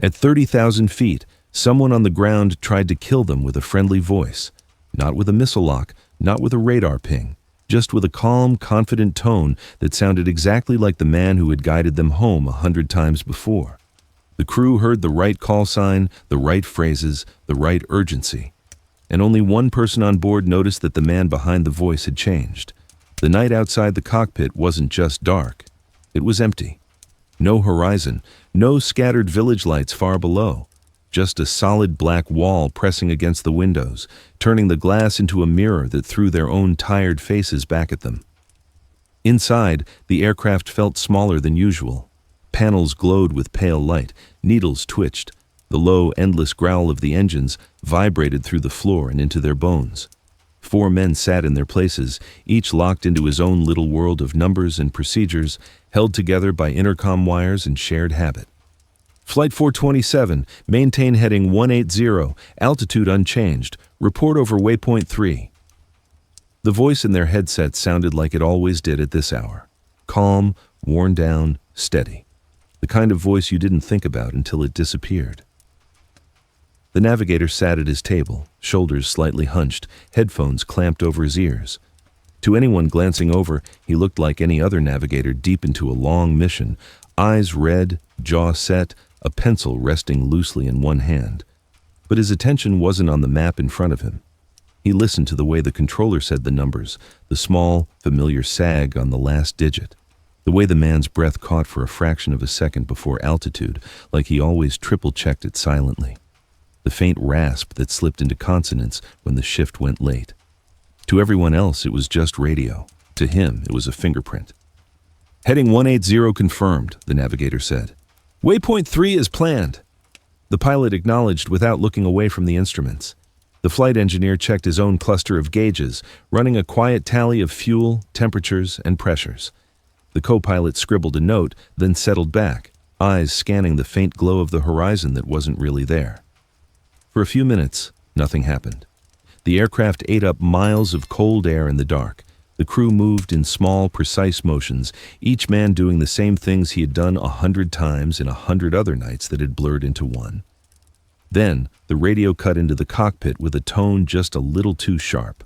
At 30,000 feet, someone on the ground tried to kill them with a friendly voice. Not with a missile lock, not with a radar ping, just with a calm, confident tone that sounded exactly like the man who had guided them home 100 times before. The crew heard the right call sign, the right phrases, the right urgency. And only one person on board noticed that the man behind the voice had changed. The night outside the cockpit wasn't just dark. It was empty. No horizon, no scattered village lights far below. Just a solid black wall pressing against the windows, turning the glass into a mirror that threw their own tired faces back at them. Inside, the aircraft felt smaller than usual. Panels glowed with pale light, needles twitched. The low, endless growl of the engines vibrated through the floor and into their bones. 4 men sat in their places, each locked into his own little world of numbers and procedures, held together by intercom wires and shared habit. Flight 427, maintain heading 180, altitude unchanged, report over waypoint 3. The voice in their headset sounded like it always did at this hour. Calm, worn down, steady. The kind of voice you didn't think about until it disappeared. The navigator sat at his table, shoulders slightly hunched, headphones clamped over his ears. To anyone glancing over, he looked like any other navigator deep into a long mission, eyes red, jaw set, a pencil resting loosely in one hand. But his attention wasn't on the map in front of him. He listened to the way the controller said the numbers, the small, familiar sag on the last digit, the way the man's breath caught for a fraction of a second before altitude, like he always triple-checked it silently, the faint rasp that slipped into consonants when the shift went late. To everyone else, it was just radio. To him, it was a fingerprint. Heading 180 confirmed, the navigator said. Waypoint 3 is planned. The pilot acknowledged without looking away from the instruments. The flight engineer checked his own cluster of gauges, running a quiet tally of fuel, temperatures, and pressures. The co-pilot scribbled a note, then settled back, eyes scanning the faint glow of the horizon that wasn't really there. For a few minutes, nothing happened. The aircraft ate up miles of cold air in the dark. The crew moved in small, precise motions, each man doing the same things he had done 100 times in 100 other nights that had blurred into one. Then, the radio cut into the cockpit with a tone just a little too sharp.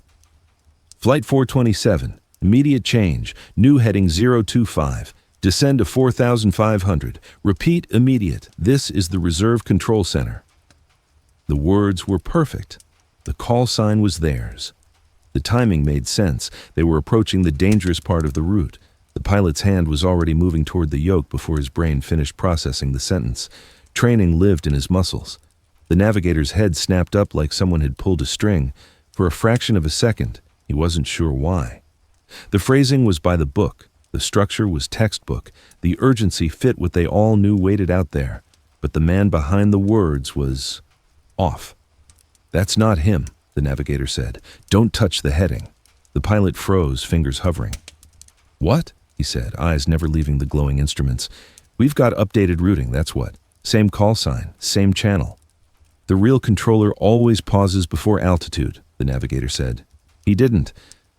Flight 427, immediate change, new heading 025, descend to 4,500, repeat immediate, this is the reserve control center. The words were perfect. The call sign was theirs. The timing made sense. They were approaching the dangerous part of the route. The pilot's hand was already moving toward the yoke before his brain finished processing the sentence. Training lived in his muscles. The navigator's head snapped up like someone had pulled a string. For a fraction of a second, he wasn't sure why. The phrasing was by the book. The structure was textbook. The urgency fit what they all knew waited out there. But the man behind the words was off. That's not him, the navigator said. Don't touch the heading. The pilot froze, fingers hovering. What? He said, eyes never leaving the glowing instruments. We've got updated routing, that's what. Same call sign, same channel. The real controller always pauses before altitude, the navigator said. He didn't.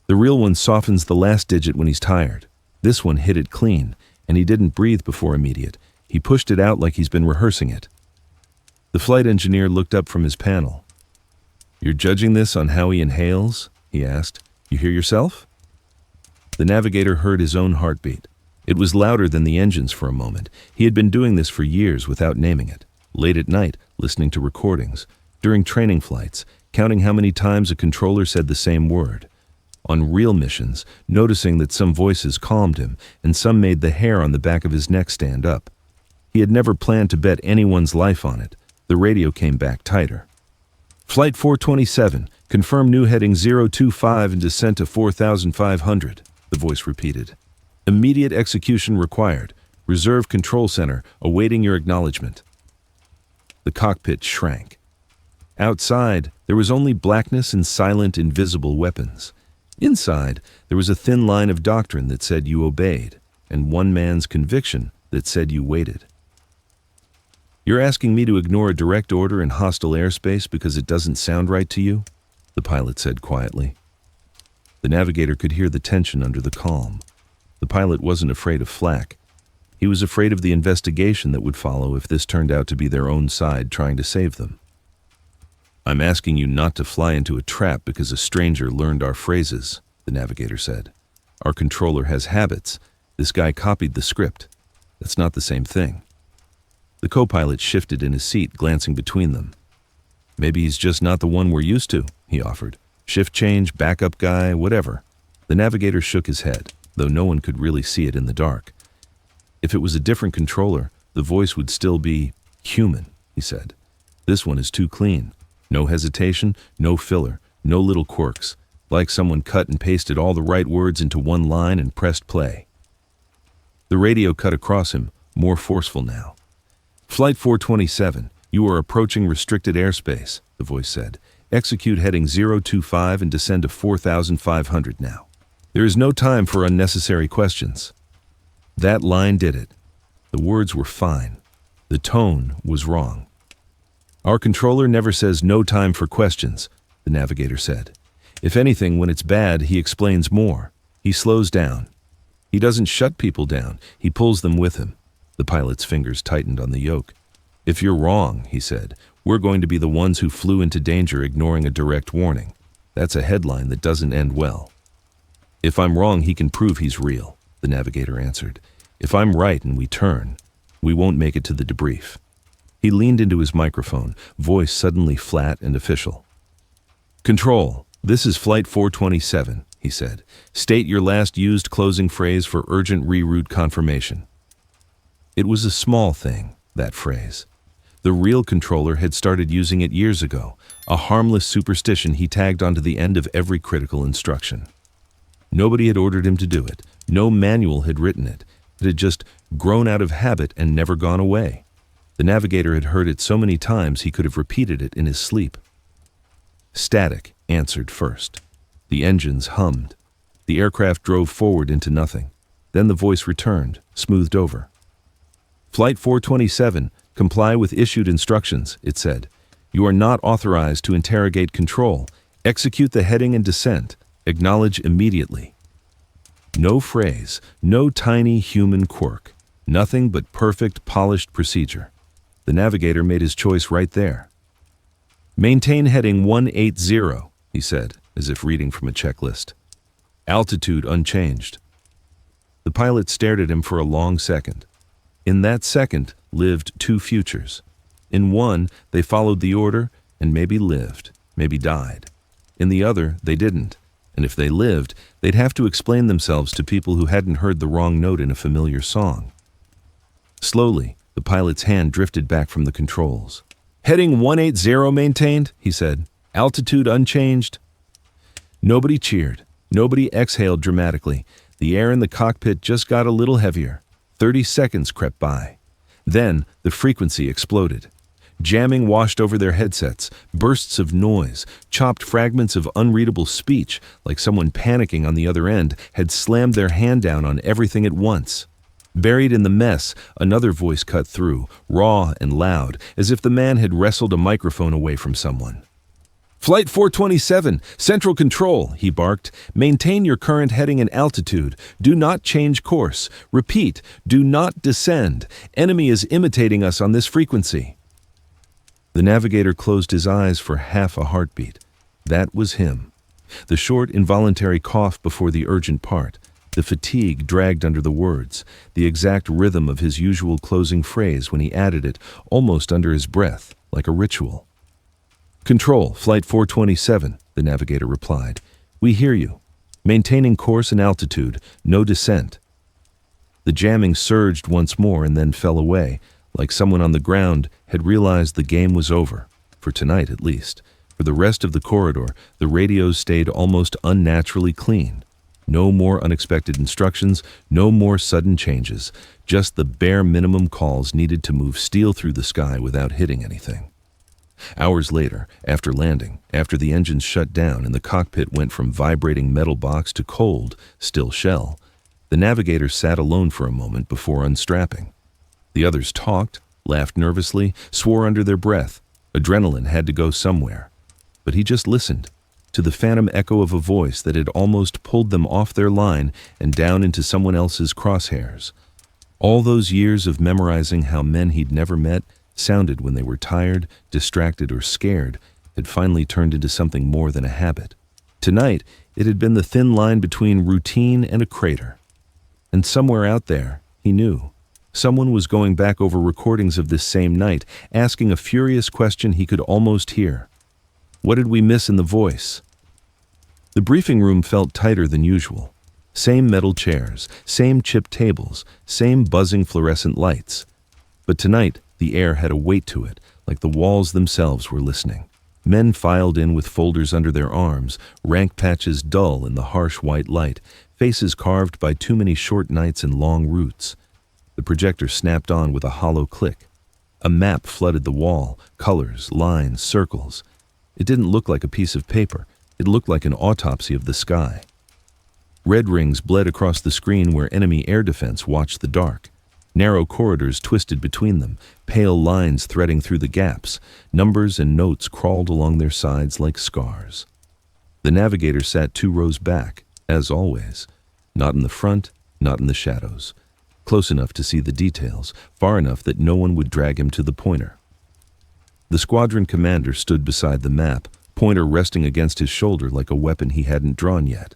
The real one softens the last digit when he's tired. This one hit it clean, and he didn't breathe before immediate. He pushed it out like he's been rehearsing it. The flight engineer looked up from his panel. You're judging this on how he inhales? He asked. You hear yourself? The navigator heard his own heartbeat. It was louder than the engines for a moment. He had been doing this for years without naming it. Late at night, listening to recordings. During training flights, counting how many times a controller said the same word. On real missions, noticing that some voices calmed him and some made the hair on the back of his neck stand up. He had never planned to bet anyone's life on it. The radio came back tighter. Flight 427, confirm new heading 025 and descent to 4,500, the voice repeated. Immediate execution required. Reserve control center, awaiting your acknowledgement. The cockpit shrank. Outside, there was only blackness and silent, invisible weapons. Inside, there was a thin line of doctrine that said you obeyed, and one man's conviction that said you waited. You're asking me to ignore a direct order in hostile airspace because it doesn't sound right to you? The pilot said quietly. The navigator could hear the tension under the calm. The pilot wasn't afraid of flak. He was afraid of the investigation that would follow if this turned out to be their own side trying to save them. "I'm asking you not to fly into a trap because a stranger learned our phrases," the navigator said. "Our controller has habits. This guy copied the script. That's not the same thing." The co-pilot shifted in his seat, glancing between them. "Maybe he's just not the one we're used to," he offered. "Shift change, backup guy, whatever." The navigator shook his head, though no one could really see it in the dark. "If it was a different controller, the voice would still be human," he said. "This one is too clean. No hesitation, no filler, no little quirks, like someone cut and pasted all the right words into one line and pressed play." The radio cut across him, more forceful now. "Flight 427, you are approaching restricted airspace," the voice said. "Execute heading 025 and descend to 4,500 now. There is no time for unnecessary questions." That line did it. The words were fine. The tone was wrong. "Our controller never says no time for questions," the navigator said. "If anything, when it's bad, he explains more. He slows down. He doesn't shut people down. He pulls them with him." The pilot's fingers tightened on the yoke. "If you're wrong," he said, "we're going to be the ones who flew into danger ignoring a direct warning. That's a headline that doesn't end well." "If I'm wrong, he can prove he's real," the navigator answered. "If I'm right and we turn, we won't make it to the debrief." He leaned into his microphone, voice suddenly flat and official. "Control, this is Flight 427, he said. "State your last used closing phrase for urgent reroute confirmation." It was a small thing, that phrase. The real controller had started using it years ago, a harmless superstition he tagged onto the end of every critical instruction. Nobody had ordered him to do it. No manual had written it. It had just grown out of habit and never gone away. The navigator had heard it so many times he could have repeated it in his sleep. Static answered first. The engines hummed. The aircraft drove forward into nothing. Then the voice returned, smoothed over. "Flight 427, comply with issued instructions," it said. "You are not authorized to interrogate control. Execute the heading and descent. Acknowledge immediately." No phrase, no tiny human quirk. Nothing but perfect, polished procedure. The navigator made his choice right there. "Maintain heading 180, he said, as if reading from a checklist. "Altitude unchanged." The pilot stared at him for a long second. In that second lived two futures. In one, they followed the order and maybe lived, maybe died. In the other, they didn't. And if they lived, they'd have to explain themselves to people who hadn't heard the wrong note in a familiar song. Slowly, the pilot's hand drifted back from the controls. "Heading 180 maintained," he said. "Altitude unchanged." Nobody cheered. Nobody exhaled dramatically. The air in the cockpit just got a little heavier. 30 seconds crept by. Then the frequency exploded. Jamming washed over their headsets, bursts of noise, chopped fragments of unreadable speech, like someone panicking on the other end had slammed their hand down on everything at once. Buried in the mess, another voice cut through, raw and loud, as if the man had wrestled a microphone away from someone. "Flight 427, Central Control," he barked. "Maintain your current heading and altitude. Do not change course. Repeat, do not descend. Enemy is imitating us on this frequency." The navigator closed his eyes for half a heartbeat. That was him. The short, involuntary cough before the urgent part. The fatigue dragged under the words, the exact rhythm of his usual closing phrase when he added it, almost under his breath, like a ritual. "Control, Flight 427, the navigator replied. "We hear you. Maintaining course and altitude, no descent." The jamming surged once more and then fell away, like someone on the ground had realized the game was over, for tonight at least. For the rest of the corridor, the radios stayed almost unnaturally clean. No more unexpected instructions, no more sudden changes, just the bare minimum calls needed to move steel through the sky without hitting anything. Hours later, after landing, after the engines shut down and the cockpit went from vibrating metal box to cold, still shell, the navigator sat alone for a moment before unstrapping. The others talked, laughed nervously, swore under their breath. Adrenaline had to go somewhere. But he just listened to the phantom echo of a voice that had almost pulled them off their line and down into someone else's crosshairs. All those years of memorizing how men he'd never met sounded when they were tired, distracted, or scared had finally turned into something more than a habit. Tonight, it had been the thin line between routine and a crater. And somewhere out there, he knew, someone was going back over recordings of this same night, asking a furious question he could almost hear. What did we miss in the voice? The briefing room felt tighter than usual. Same metal chairs, same chipped tables, same buzzing fluorescent lights. But tonight, the air had a weight to it, like the walls themselves were listening. Men filed in with folders under their arms, rank patches dull in the harsh white light, faces carved by too many short nights and long routes. The projector snapped on with a hollow click. A map flooded the wall, colors, lines, circles. It didn't look like a piece of paper. It looked like an autopsy of the sky. Red rings bled across the screen where enemy air defense watched the dark. Narrow corridors twisted between them, pale lines threading through the gaps. Numbers and notes crawled along their sides like scars. The navigator sat 2 rows back, as always. Not in the front, not in the shadows. Close enough to see the details, far enough that no one would drag him to the pointer. The squadron commander stood beside the map, pointer resting against his shoulder like a weapon he hadn't drawn yet.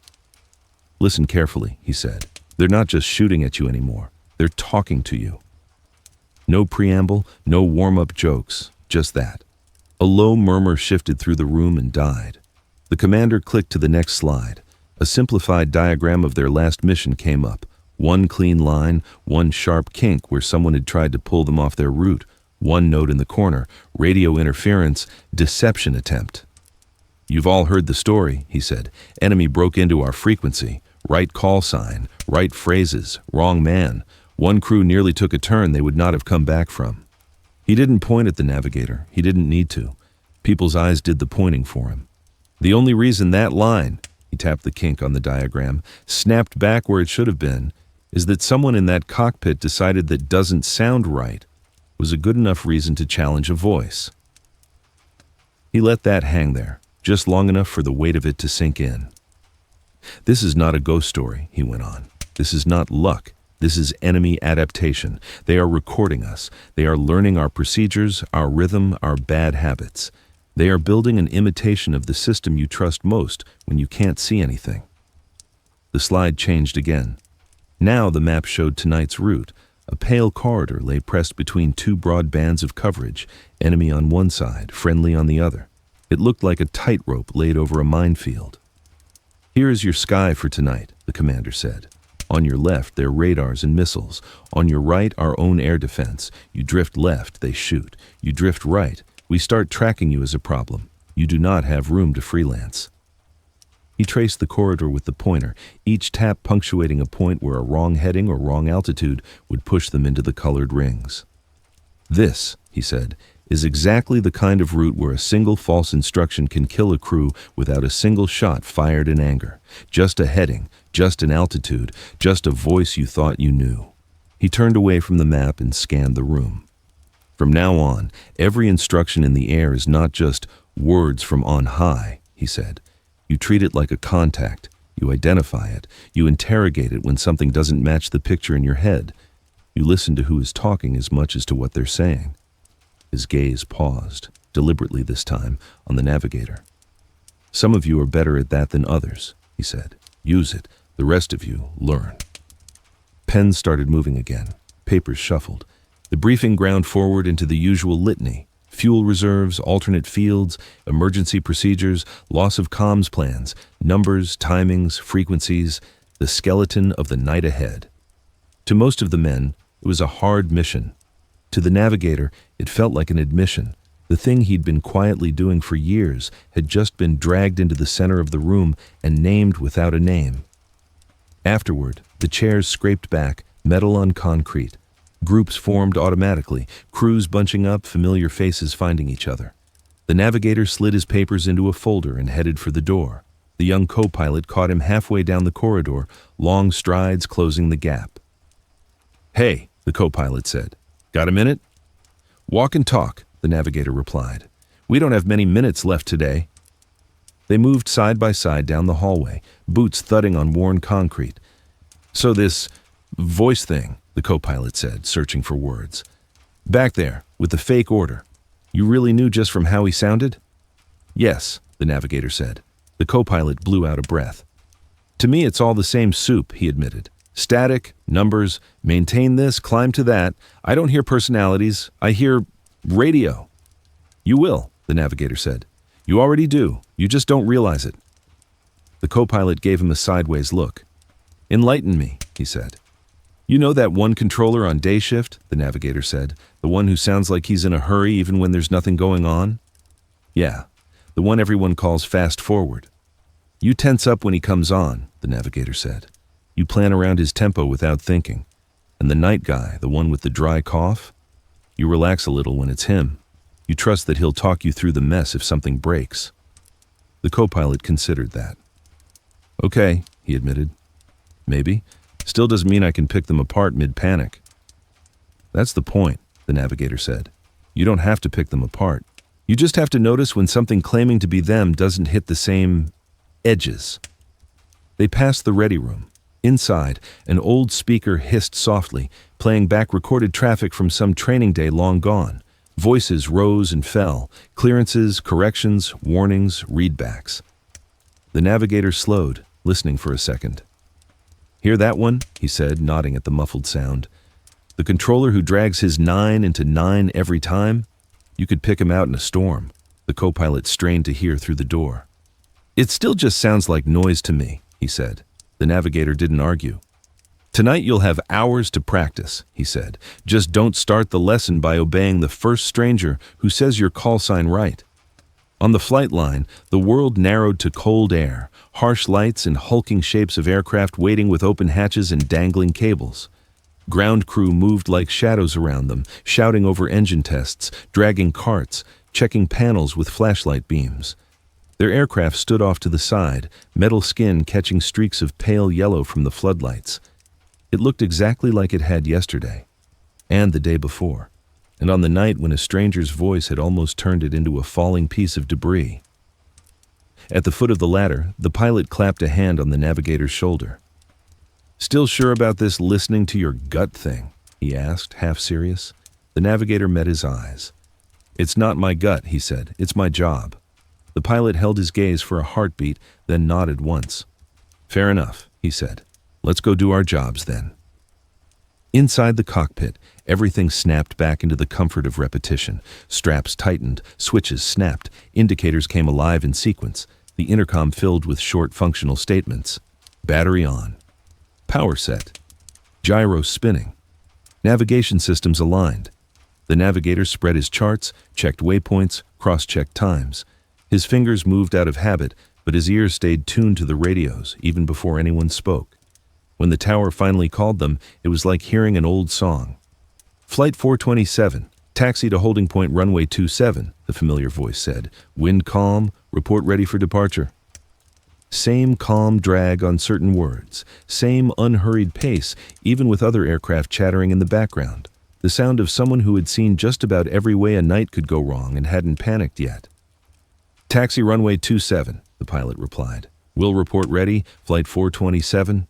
Listen carefully, he said. They're not just shooting at you anymore. They're talking to you. No preamble, no warm-up jokes, just that. A low murmur shifted through the room and died. The commander clicked to the next slide. A simplified diagram of their last mission came up. One clean line, one sharp kink where someone had tried to pull them off their route. One note in the corner, radio interference, deception attempt. You've all heard the story, he said. Enemy broke into our frequency. Right call sign, right phrases, wrong man. One crew nearly took a turn they would not have come back from. He didn't point at the navigator. He didn't need to. People's eyes did the pointing for him. The only reason that line, he tapped the kink on the diagram, snapped back where it should have been, is that someone in that cockpit decided that doesn't sound right was a good enough reason to challenge a voice. He let that hang there, just long enough for the weight of it to sink in. This is not a ghost story, he went on. This is not luck. This is enemy adaptation. They are recording us. They are learning our procedures, our rhythm, our bad habits. They are building an imitation of the system you trust most when you can't see anything. The slide changed again. Now the map showed tonight's route. A pale corridor lay pressed between 2 broad bands of coverage, enemy on one side, friendly on the other. It looked like a tightrope laid over a minefield. Here is your sky for tonight, the commander said. On your left, their radars and missiles. On your right, our own air defense. You drift left, they shoot. You drift right, we start tracking you as a problem. You do not have room to freelance. He traced the corridor with the pointer, each tap punctuating a point where a wrong heading or wrong altitude would push them into the colored rings. This, he said, is exactly the kind of route where a single false instruction can kill a crew without a single shot fired in anger. Just a heading, just an altitude, just a voice you thought you knew. He turned away from the map and scanned the room. From now on, every instruction in the air is not just words from on high, he said. You treat it like a contact. You identify it. You interrogate it when something doesn't match the picture in your head. You listen to who is talking as much as to what they're saying. His gaze paused, deliberately this time, on the navigator. Some of you are better at that than others, he said. Use it. The rest of you, learn. Pens started moving again. Papers shuffled. The briefing ground forward into the usual litany. Fuel reserves, alternate fields, emergency procedures, loss of comms plans, numbers, timings, frequencies, the skeleton of the night ahead. To most of the men, it was a hard mission. To the navigator, it felt like an admission. The thing he'd been quietly doing for years had just been dragged into the center of the room and named without a name. Afterward, the chairs scraped back, metal on concrete. Groups formed automatically, crews bunching up, familiar faces finding each other. The navigator slid his papers into a folder and headed for the door. The young co-pilot caught him halfway down the corridor, long strides closing the gap. "Hey," the co-pilot said. "Got a minute?" "Walk and talk," the navigator replied. "We don't have many minutes left today." They moved side by side down the hallway, boots thudding on worn concrete. "So this voice thing," the co-pilot said, searching for words. Back there, with the fake order. You really knew just from how he sounded? Yes, the navigator said. The co-pilot blew out a breath. To me, it's all the same soup, he admitted. Static, numbers, maintain this, climb to that. I don't hear personalities. I hear radio. You will, the navigator said. You already do. You just don't realize it. The co-pilot gave him a sideways look. Enlighten me, he said. You know that one controller on day shift, the navigator said, the one who sounds like he's in a hurry even when there's nothing going on? Yeah, the one everyone calls fast forward. You tense up when he comes on, the navigator said. You plan around his tempo without thinking. And the night guy, the one with the dry cough? You relax a little when it's him. You trust that he'll talk you through the mess if something breaks. The co-pilot considered that. Okay, he admitted. Maybe. Still doesn't mean I can pick them apart mid-panic. That's the point, the navigator said. You don't have to pick them apart. You just have to notice when something claiming to be them doesn't hit the same edges. They passed the ready room. Inside, an old speaker hissed softly, playing back recorded traffic from some training day long gone. Voices rose and fell, clearances, corrections, warnings, readbacks. The navigator slowed, listening for a second. Hear that one? He said, nodding at the muffled sound. The controller who drags his 9 into 9 every time? You could pick him out in a storm. The co-pilot strained to hear through the door. It still just sounds like noise to me, he said. The navigator didn't argue. Tonight you'll have hours to practice, he said. Just don't start the lesson by obeying the first stranger who says your call sign right. On the flight line, the world narrowed to cold air, harsh lights and hulking shapes of aircraft waiting with open hatches and dangling cables. Ground crew moved like shadows around them, shouting over engine tests, dragging carts, checking panels with flashlight beams. Their aircraft stood off to the side, metal skin catching streaks of pale yellow from the floodlights. It looked exactly like it had yesterday, and the day before, and on the night when a stranger's voice had almost turned it into a falling piece of debris. At the foot of the ladder, the pilot clapped a hand on the navigator's shoulder. Still sure about this listening to your gut thing? He asked, half serious. The navigator met his eyes. It's not my gut, he said. It's my job. The pilot held his gaze for a heartbeat, then nodded once. Fair enough, he said. Let's go do our jobs then. Inside the cockpit, everything snapped back into the comfort of repetition. Straps tightened, switches snapped, indicators came alive in sequence. The intercom filled with short functional statements. Battery on. Power set. Gyro spinning. Navigation systems aligned. The navigator spread his charts, checked waypoints, cross-checked times. His fingers moved out of habit, but his ears stayed tuned to the radios, even before anyone spoke. When the tower finally called them, it was like hearing an old song. Flight 427, taxi to holding point runway 27, the familiar voice said. Wind calm, report ready for departure. Same calm drag on certain words, same unhurried pace, even with other aircraft chattering in the background. The sound of someone who had seen just about every way a night could go wrong and hadn't panicked yet. Taxi runway 27, the pilot replied. Will report ready, flight 427.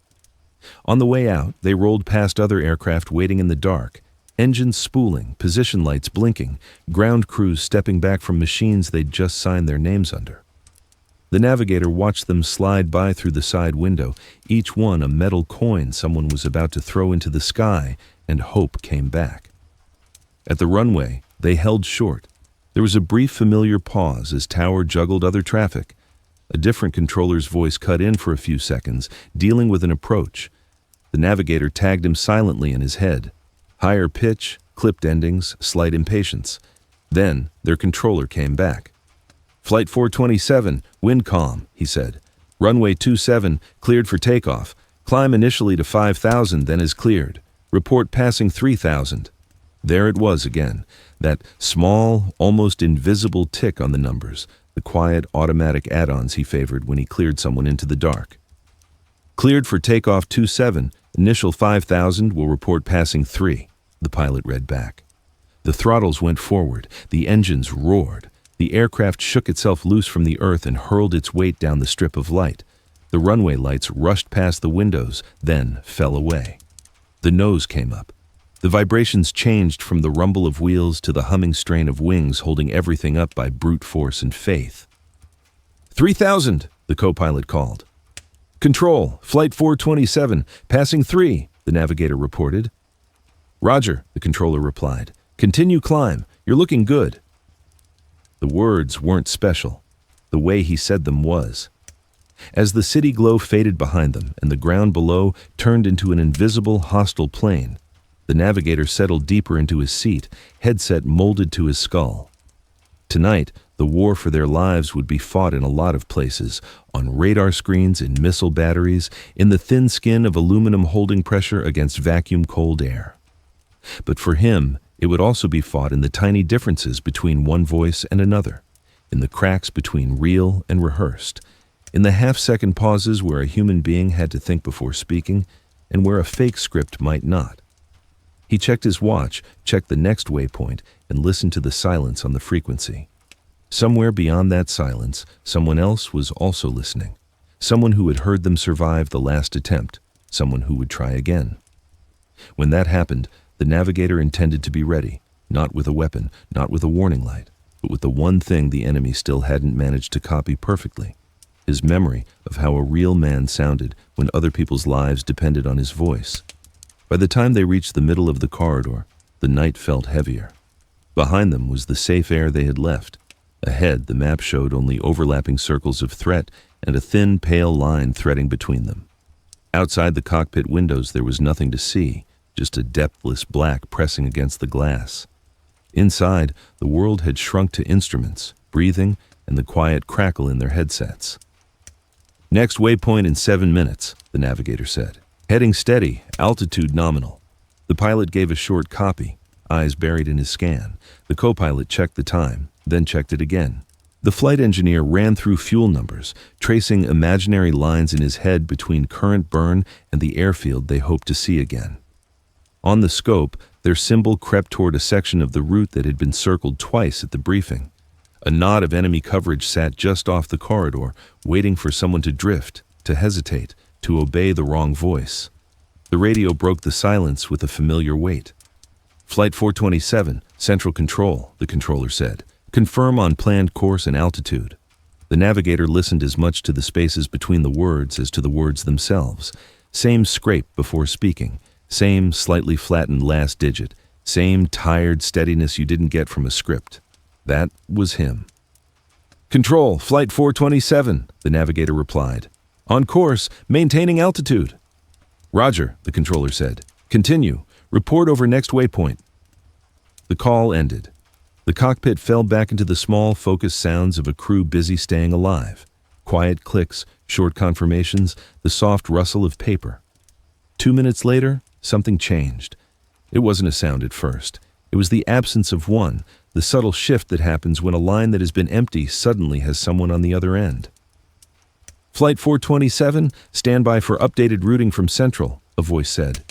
On the way out, they rolled past other aircraft waiting in the dark, engines spooling, position lights blinking, ground crews stepping back from machines they'd just signed their names under. The navigator watched them slide by through the side window, each one a metal coin someone was about to throw into the sky, and hope came back. At the runway, they held short. There was a brief familiar pause as Tower juggled other traffic. A different controller's voice cut in for a few seconds, dealing with an approach. The navigator tagged him silently in his head. Higher pitch, clipped endings, slight impatience. Then, their controller came back. Flight 427, wind calm, he said. Runway 27, cleared for takeoff. Climb initially to 5,000, then is cleared. Report passing 3,000. There it was again, that small, almost invisible tick on the numbers, the quiet, automatic add-ons he favored when he cleared someone into the dark. Cleared for takeoff 27, initial 5,000 will report passing 3, the pilot read back. The throttles went forward, the engines roared. The aircraft shook itself loose from the earth and hurled its weight down the strip of light. The runway lights rushed past the windows, then fell away. The nose came up, The vibrations changed from the rumble of wheels to the humming strain of wings holding everything up by brute force and faith. 3,000, the co-pilot called. Control, Flight 427, passing 3, the navigator reported. Roger, the controller replied. Continue climb, you're looking good. The words weren't special. The way he said them was. As the city glow faded behind them and the ground below turned into an invisible, hostile plane, the navigator settled deeper into his seat, headset molded to his skull. Tonight, the war for their lives would be fought in a lot of places, on radar screens, in missile batteries, in the thin skin of aluminum holding pressure against vacuum-cold air. But for him, it would also be fought in the tiny differences between one voice and another, in the cracks between real and rehearsed, in the half-second pauses where a human being had to think before speaking, and where a fake script might not. He checked his watch, checked the next waypoint, and listened to the silence on the frequency. Somewhere beyond that silence, someone else was also listening. Someone who had heard them survive the last attempt. Someone who would try again. When that happened, the navigator intended to be ready, not with a weapon, not with a warning light, but with the one thing the enemy still hadn't managed to copy perfectly. His memory of how a real man sounded when other people's lives depended on his voice. By the time they reached the middle of the corridor, the night felt heavier. Behind them was the safe air they had left. Ahead, the map showed only overlapping circles of threat and a thin, pale line threading between them. Outside the cockpit windows, there was nothing to see, just a depthless black pressing against the glass. Inside, the world had shrunk to instruments, breathing, and the quiet crackle in their headsets. Next waypoint in 7 minutes, the navigator said. Heading steady, altitude nominal. The pilot gave a short copy, eyes buried in his scan. The co-pilot checked the time, then checked it again. The flight engineer ran through fuel numbers, tracing imaginary lines in his head between current burn and the airfield they hoped to see again. On the scope, their symbol crept toward a section of the route that had been circled twice at the briefing. A knot of enemy coverage sat just off the corridor, waiting for someone to drift, to hesitate, to obey the wrong voice. The radio broke the silence with a familiar weight. Flight 427, Central Control, the controller said. Confirm on planned course and altitude. The navigator listened as much to the spaces between the words as to the words themselves. Same scrape before speaking, same slightly flattened last digit, same tired steadiness you didn't get from a script. That was him. Control, Flight 427, the navigator replied. On course, maintaining altitude. Roger, the controller said. Continue. Report over next waypoint. The call ended. The cockpit fell back into the small, focused sounds of a crew busy staying alive. Quiet clicks, short confirmations, the soft rustle of paper. 2 minutes later, something changed. It wasn't a sound at first. It was the absence of one, the subtle shift that happens when a line that has been empty suddenly has someone on the other end. Flight 427, stand by for updated routing from Central, a voice said.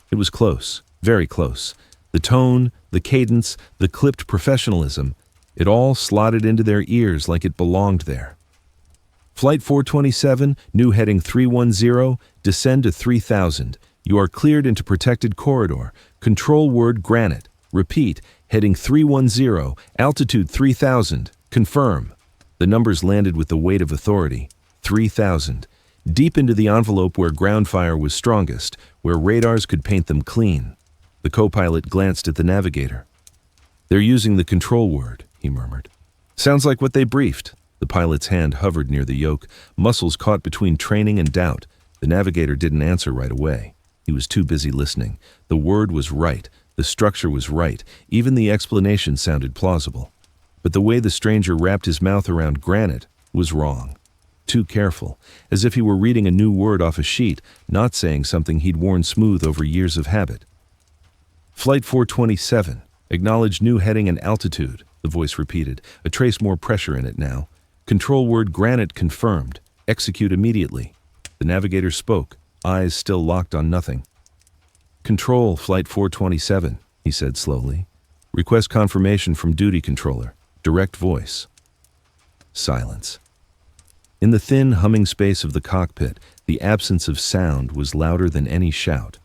It was close, very close. The tone, the cadence, the clipped professionalism, it all slotted into their ears like it belonged there. Flight 427, new heading 310, descend to 3000. You are cleared into protected corridor. Control word granite. Repeat, heading 310, altitude 3000. Confirm. The numbers landed with the weight of authority. 3000. Deep into the envelope where ground fire was strongest, where radars could paint them clean. The co-pilot glanced at the navigator. They're using the control word, he murmured. Sounds like what they briefed. The pilot's hand hovered near the yoke, muscles caught between training and doubt. The navigator didn't answer right away. He was too busy listening. The word was right. The structure was right. Even the explanation sounded plausible. But the way the stranger wrapped his mouth around granite was wrong. Too careful, as if he were reading a new word off a sheet, not saying something he'd worn smooth over years of habit. Flight 427, acknowledge new heading and altitude, the voice repeated, a trace more pressure in it now. Control word granite confirmed. Execute immediately. The navigator spoke, eyes still locked on nothing. Control, Flight 427, he said slowly. Request confirmation from duty controller. Direct voice. Silence. In the thin, humming space of the cockpit, the absence of sound was louder than any shout.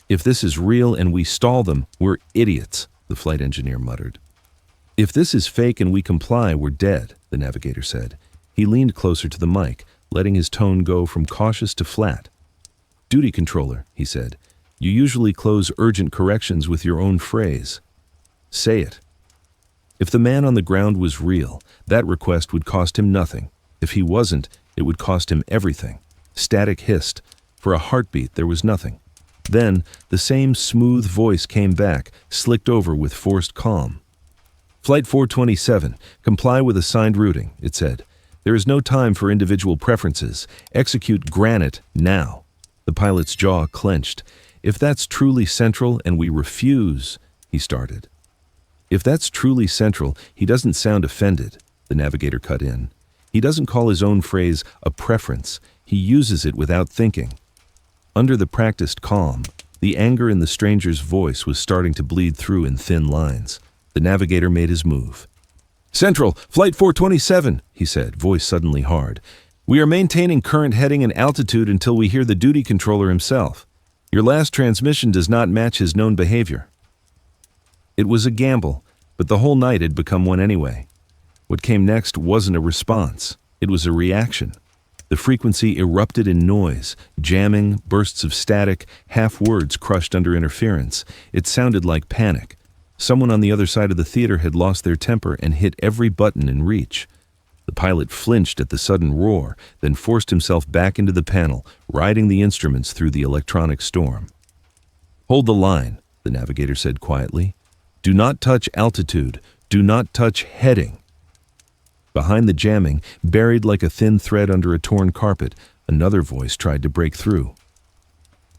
If this is real and we stall them, we're idiots, the flight engineer muttered. If this is fake and we comply, we're dead, the navigator said. He leaned closer to the mic, letting his tone go from cautious to flat. Duty controller, he said. You usually close urgent corrections with your own phrase. Say it. If the man on the ground was real, that request would cost him nothing. If he wasn't, it would cost him everything. Static hissed. For a heartbeat, there was nothing. Then, the same smooth voice came back, slicked over with forced calm. Flight 427, comply with assigned routing, it said. There is no time for individual preferences. Execute granite now. The pilot's jaw clenched. If that's truly central and we refuse, he started. If that's truly central, he doesn't sound offended, the navigator cut in. He doesn't call his own phrase a preference. He uses it without thinking. Under the practiced calm, the anger in the stranger's voice was starting to bleed through in thin lines. The navigator made his move. Central, Flight 427, he said, voice suddenly hard. We are maintaining current heading and altitude until we hear the duty controller himself. Your last transmission does not match his known behavior. It was a gamble, but the whole night had become one anyway. What came next wasn't a response. It was a reaction. The frequency erupted in noise, jamming, bursts of static, half words crushed under interference. It sounded like panic. Someone on the other side of the theater had lost their temper and hit every button in reach. The pilot flinched at the sudden roar, then forced himself back into the panel, riding the instruments through the electronic storm. Hold the line, the navigator said quietly. Do not touch altitude. Do not touch heading. Behind the jamming, buried like a thin thread under a torn carpet, another voice tried to break through.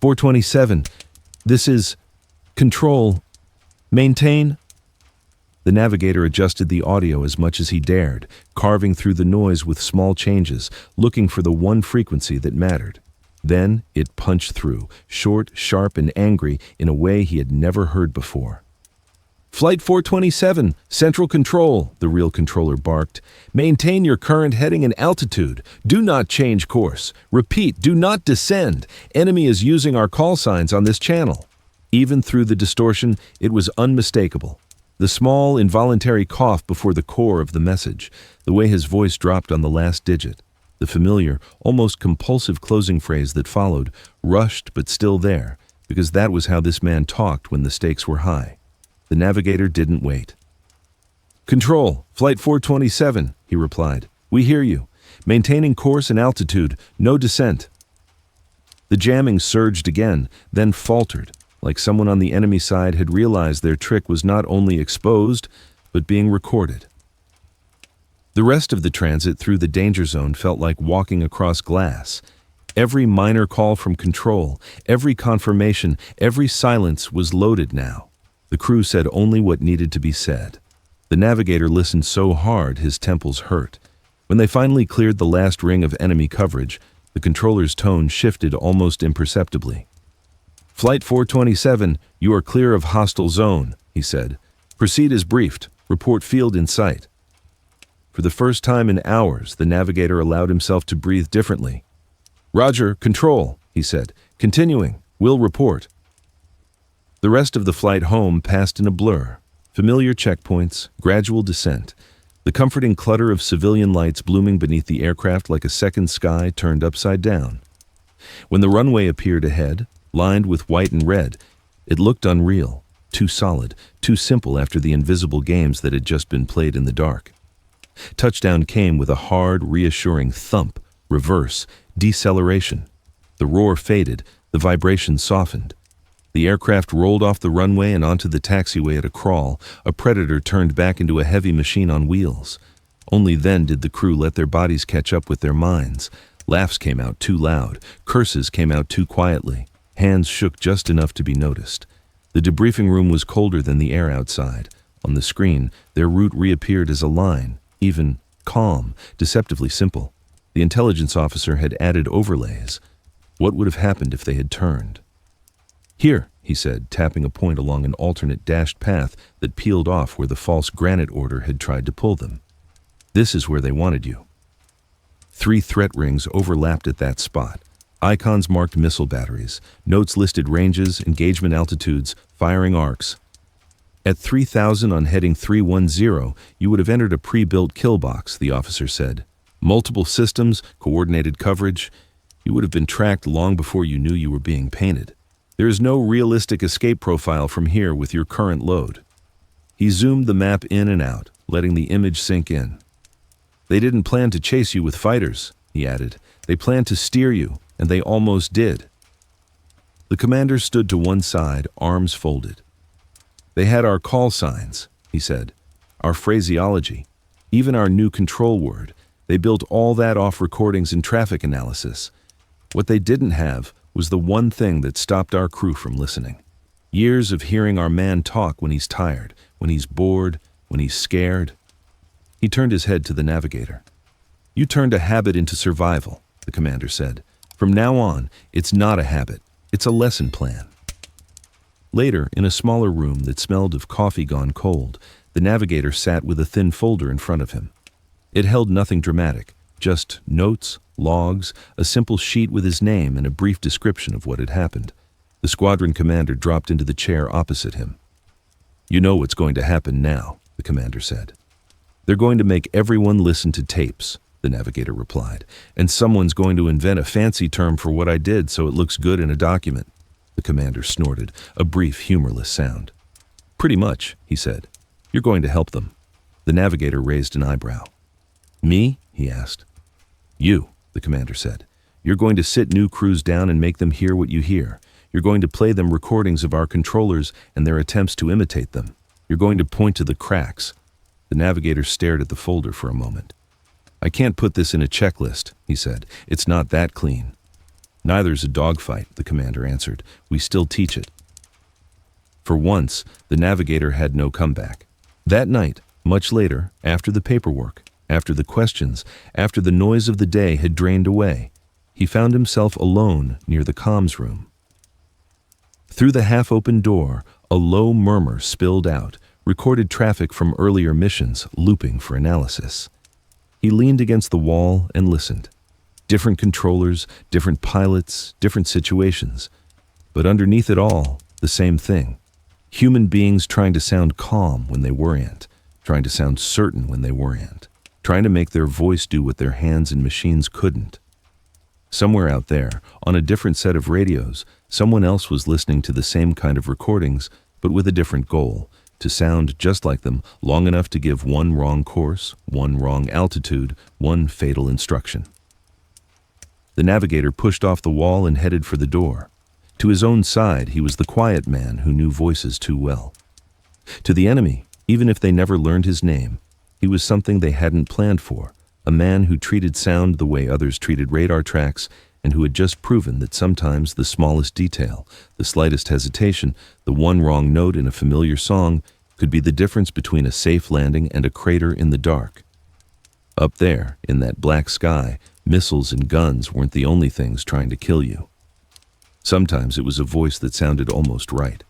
427, this is control. Maintain. The navigator adjusted the audio as much as he dared, carving through the noise with small changes, looking for the one frequency that mattered. Then it punched through, short, sharp, and angry in a way he had never heard before. Flight 427, Central Control, the real controller barked. Maintain your current heading and altitude. Do not change course. Repeat, do not descend. Enemy is using our call signs on this channel. Even through the distortion, it was unmistakable. The small, involuntary cough before the core of the message, the way his voice dropped on the last digit, the familiar, almost compulsive closing phrase that followed, rushed but still there, because that was how this man talked when the stakes were high. The navigator didn't wait. Control, Flight 427, he replied. We hear you. Maintaining course and altitude, no descent. The jamming surged again, then faltered, like someone on the enemy side had realized their trick was not only exposed, but being recorded. The rest of the transit through the danger zone felt like walking across glass. Every minor call from control, every confirmation, every silence was loaded now. The crew said only what needed to be said. The navigator listened so hard his temples hurt. When they finally cleared the last ring of enemy coverage, the controller's tone shifted almost imperceptibly. Flight 427, you are clear of hostile zone, he said. Proceed as briefed. Report field in sight. For the first time in hours, the navigator allowed himself to breathe differently. Roger, control, he said. Continuing. Will report. The rest of the flight home passed in a blur. Familiar checkpoints, gradual descent. The comforting clutter of civilian lights blooming beneath the aircraft like a second sky turned upside down. When the runway appeared ahead, lined with white and red, it looked unreal, too solid, too simple after the invisible games that had just been played in the dark. Touchdown came with a hard, reassuring thump, reverse, deceleration. The roar faded, the vibration softened. The aircraft rolled off the runway and onto the taxiway at a crawl, a Predator turned back into a heavy machine on wheels. Only then did the crew let their bodies catch up with their minds. Laughs came out too loud, curses came out too quietly. Hands shook just enough to be noticed. The debriefing room was colder than the air outside. On the screen, their route reappeared as a line, even, calm, deceptively simple. The intelligence officer had added overlays. What would have happened if they had turned? Here, he said, tapping a point along an alternate dashed path that peeled off where the false granite order had tried to pull them. This is where they wanted you. 3 threat rings overlapped at that spot. Icons marked missile batteries. Notes listed ranges, engagement altitudes, firing arcs. At 3,000 on heading 310, you would have entered a pre-built kill box, the officer said. Multiple systems, coordinated coverage. You would have been tracked long before you knew you were being painted. There is no realistic escape profile from here with your current load. He zoomed the map in and out, letting the image sink in. They didn't plan to chase you with fighters, he added. They planned to steer you, and they almost did. The commander stood to one side, arms folded. They had our call signs, he said, our phraseology, even our new control word. They built all that off recordings and traffic analysis. What they didn't have was the one thing that stopped our crew from listening. Years of hearing our man talk when he's tired, when he's bored, when he's scared. He turned his head to the navigator. You turned a habit into survival, the commander said. From now on, it's not a habit, it's a lesson plan. Later, in a smaller room that smelled of coffee gone cold, the navigator sat with a thin folder in front of him. It held nothing dramatic, just notes, logs, a simple sheet with his name and a brief description of what had happened. The squadron commander dropped into the chair opposite him. You know what's going to happen now, the commander said. They're going to make everyone listen to tapes, the navigator replied, and someone's going to invent a fancy term for what I did so it looks good in a document. The commander snorted, a brief, humorless sound. Pretty much, he said. You're going to help them. The navigator raised an eyebrow. Me? He asked. You, the commander said. You're going to sit new crews down and make them hear what you hear. You're going to play them recordings of our controllers and their attempts to imitate them. You're going to point to the cracks. The navigator stared at the folder for a moment. I can't put this in a checklist, he said. It's not that clean. Neither's a dogfight, the commander answered. We still teach it. For once, the navigator had no comeback. That night, much later, after the paperwork, after the questions, after the noise of the day had drained away, he found himself alone near the comms room. Through the half-open door, a low murmur spilled out, recorded traffic from earlier missions looping for analysis. He leaned against the wall and listened. Different controllers, different pilots, different situations. But underneath it all, the same thing. Human beings trying to sound calm when they weren't, trying to sound certain when they weren't, trying to make their voice do what their hands and machines couldn't. Somewhere out there, on a different set of radios, someone else was listening to the same kind of recordings, but with a different goal, to sound just like them long enough to give one wrong course, one wrong altitude, one fatal instruction. The navigator pushed off the wall and headed for the door. To his own side, he was the quiet man who knew voices too well. To the enemy, even if they never learned his name, he was something they hadn't planned for, a man who treated sound the way others treated radar tracks, and who had just proven that sometimes the smallest detail, the slightest hesitation, the one wrong note in a familiar song could be the difference between a safe landing and a crater in the dark. Up there, in that black sky, missiles and guns weren't the only things trying to kill you. Sometimes it was a voice that sounded almost right.